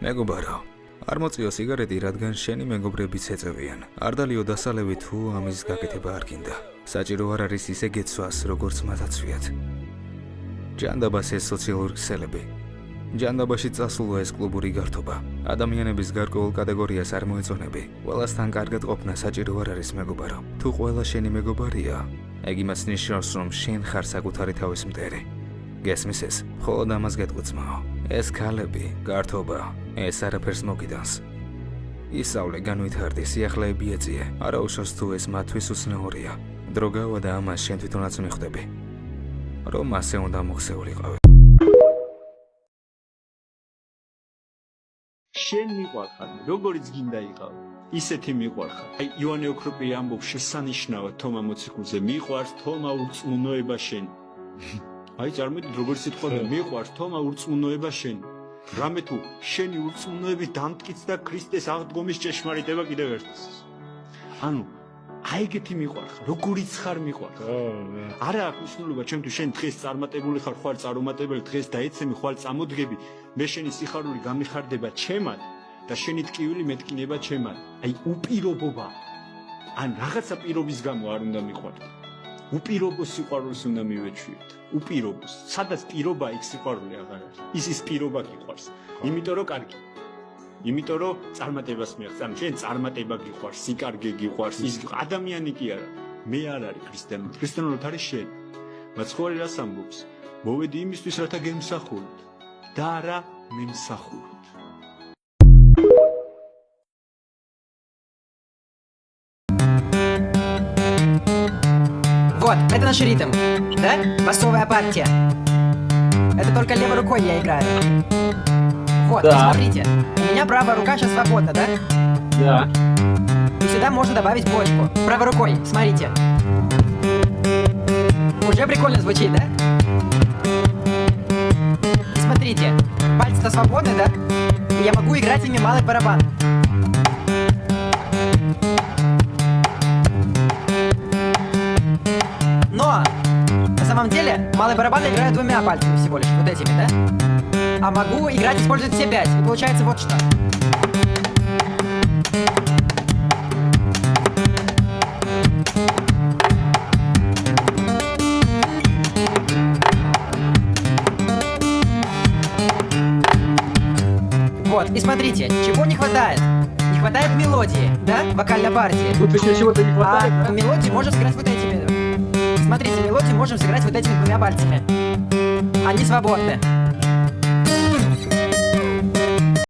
მეგობარო, არ მოწიო სიგარეტი, რადგან შენი მეგობრებიც ეწევიან. არ დალიო დასალევი თუ ამის გაკეთება არ გინდა. საჭირო არ არის ისე გეცვას, როგორც მათაცვიათ. ჯანდაბას ეს სოციალური ქსელები. ჯანდაბაში წასულვა ეს კლუბური გართობა. ადამიანების გარკვეულ კატეგორიას არ მოეწონები. ყველასთან კარგად ყოფნა საჭირო არ არის მეგობარო. თუ ყველა შენი მეგობარია, ეგ იმას ნიშნავს, რომ შენ ხარ საკუთარი თავის მტერი. გესმის ეს, მხოლოდ ამას გეტყვი ძმაო. ეს ქალები, გართობა, ეს არაფერს მოგიდანს. ისავლე, განვითარდი, სიახლეები ეწიე. არა უშავს თუ ეს მათთვის უცნაურია. დრო გავა და ამას შენ თვითონაც მიხვდები. რომ ასე უნდა მოხსეულიყავი. შენ მიყვარხარ, როგორიც გინდა იყავ. ისეთი მიყვარხარ. აი ივანე ოქროპი ამბობს შესანიშნავად თომა მოციქულზე, მიყვარს თომა ურწმუნოება შენ. აი წარმოდით როგორ სიტყვა და მიყვარს თომა ურწმუნოება შენ. რამე თუ შენი ურწმუნოებით დამტკიცდა ქრისტეს აღდგომის ჭეშმარიტება კიდევ ერთხელ. ანუ აი ეგეთი მიყვარხარ, როგორიც ხარ მიყვარხარ. არა აქვს მნიშვნელობა ჩემთვის შენ დღეს წარმატებული ხარ, ხარ წარუმატებელი, დღეს დაეცემი, ხარ წამოდგები, მე შენი სიხარული გამიხარდება ჩემად და შენი ტკივილი მეტკინება ჩემად. აი უპირობობა. ან რაღაცა პირობის გამო არ უნდა მიყვარდე. უპირობო სიყვარულს უნდა მივეჩვიოთ. უპირობოს. სადაც პირობა იქ სიყვარული აღარ არის. ის პირობა გიყვარს. იმიტომ რომ კარგი. იმიტომ რომ წარმატებას მიაღწევ. შენ წარმატება გიყვარს, სიკარგე გიყვარს, ის ადამიანი კი არა. მე არ არის ქრისტიანული. ქრისტიანულად არის შენ. მაცხოვარი რას ამბობს? მოვედი იმისთვის, რათა გემსახუროთ და არა მემსახუროთ. Вот, это наш ритм, да? Басовая партия. Это только левой рукой я играю. Вот, Да. смотрите, у меня правая рука сейчас свободна, да? Да. И сюда можно добавить бочку. Правой рукой, смотрите. Уже прикольно звучит, да? И смотрите, пальцы-то свободны, да? И я могу играть ими малый барабан. Но на самом деле малый барабан я играю двумя пальцами всего лишь, вот этими, да? А могу играть, использовать все 5. И получается вот что. Вот, и смотрите, чего не хватает? Не хватает мелодии, да? Вокальной партии. Тут еще чего-то не хватает, А мелодии можем сыграть вот этими. Смотрите, мелодии можем сыграть вот этими двумя пальцами. Они свободны.